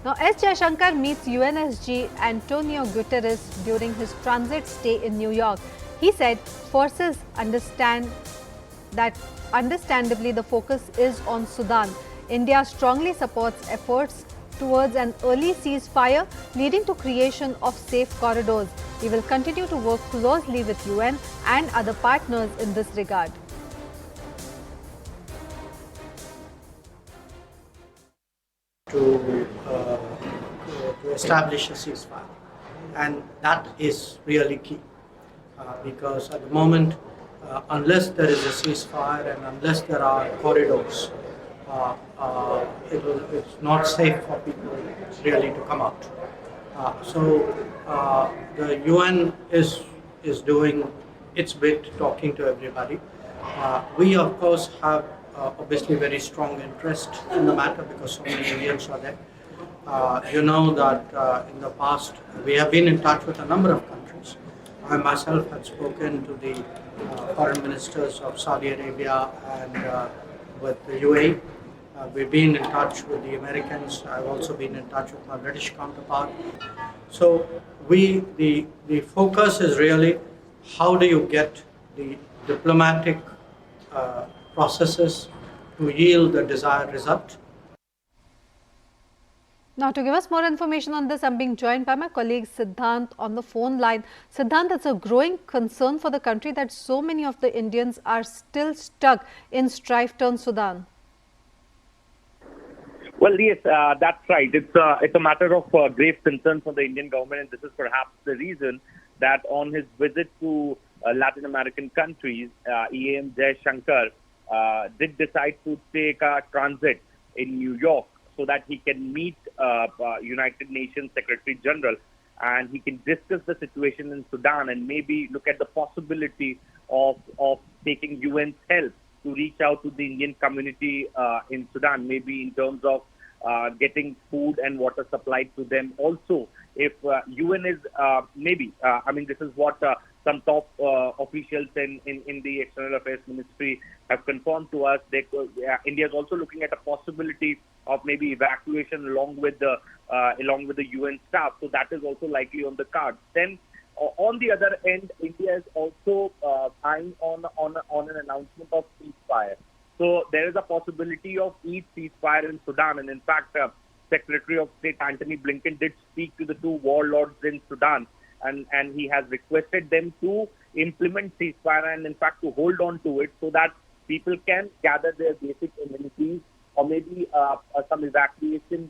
Now, S. Jaishankar meets UNSG Antonio Guterres during his transit stay in New York. He said forces understand that understandably the focus is on Sudan. India strongly supports efforts towards an early ceasefire leading to creation of safe corridors. We will continue to work closely with UN and other partners in this regard. To establish a ceasefire, and that is really key because at the moment, unless there is a ceasefire and unless there are corridors, it's not safe for people really to come out. The UN is doing its bit, talking to everybody. We of course have obviously very strong interest in the matter because so many Indians are there. You know that in the past we have been in touch with a number of countries. I myself had spoken to the foreign ministers of Saudi Arabia and with the UAE. We've been in touch with the Americans. I've also been in touch with my British counterpart. So the focus is really how do you get the diplomatic processes to yield the desired result. Now, to give us more information on this, I'm being joined by my colleague Siddhant on the phone line. Siddhant, it's a growing concern for the country that so many of the Indians are still stuck in strife-torn Sudan. Well, yes, that's right. It's a matter of grave concern for the Indian government, and this is perhaps the reason that on his visit to Latin American countries, EAM Jaishankar did decide to take a transit in New York so that he can meet United Nations Secretary General and he can discuss the situation in Sudan and maybe look at the possibility of taking UN's help to reach out to the Indian community in Sudan, maybe in terms of getting food and water supplied to them. Also, if UN is this is what some top officials in the External Affairs Ministry have confirmed to us. India is also looking at a possibility of maybe evacuation along with the UN staff. So that is also likely on the cards. Then, on the other end, India is also eyeing on an announcement of ceasefire. So there is a possibility of ceasefire in Sudan, and in fact, Secretary of State Antony Blinken did speak to the two warlords in Sudan, and he has requested them to implement ceasefire and in fact to hold on to it so that people can gather their basic amenities, or maybe some evacuation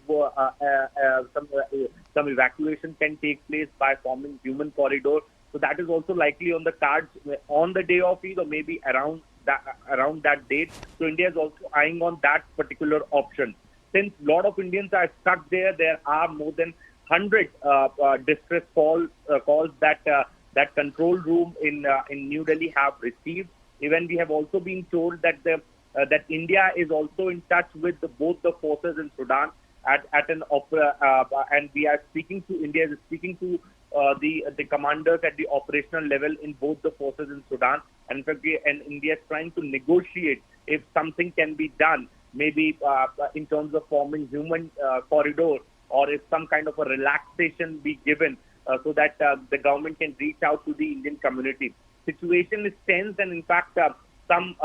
can take place by forming human corridor. So that is also likely on the cards on the day of Eid or maybe around that date. So India is also eyeing on that particular option. Since a lot of Indians are stuck there are more than 100 distress calls that control room in New Delhi have received. Even we have also been told that that India is also in touch with both the forces in Sudan and we are speaking to India is speaking to the commanders at the operational level in both the forces in Sudan, and in fact, India is trying to negotiate if something can be done, maybe in terms of forming human corridor, or if some kind of a relaxation be given so that the government can reach out to the Indian community. Situation is tense, and in fact, some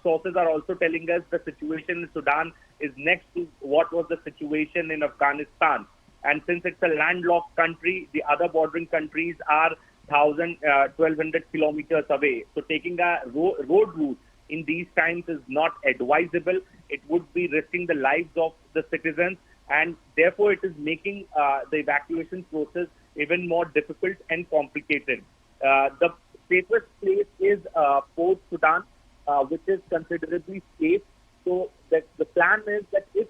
sources are also telling us the situation in Sudan is next to what was the situation in Afghanistan. And since it's a landlocked country, the other bordering countries are 1,200 kilometers away. So taking a road route in these times is not advisable. It would be risking the lives of the citizens, and therefore it is making the evacuation process even more difficult and complicated. The safest place is Port Sudan, which is considerably safe. So the plan is that if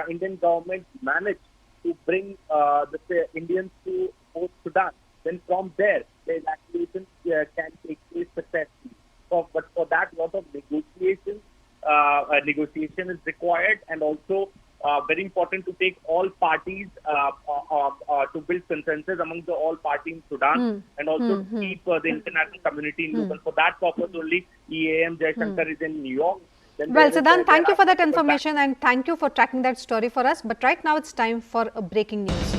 Indian government manage to bring the Indians to Port Sudan, then from there the evacuation can take place successfully. But for that, lot of negotiation is required, and also very important to take all parties to build consensus among the all parties in Sudan, and also keep the international community in loop. And for that purpose only, EAM Jaishankar is in New York. then Well, there is- Siddhant, there thank you are for that multiple information and thank you for tracking that story for us. But right now it's time for a breaking news.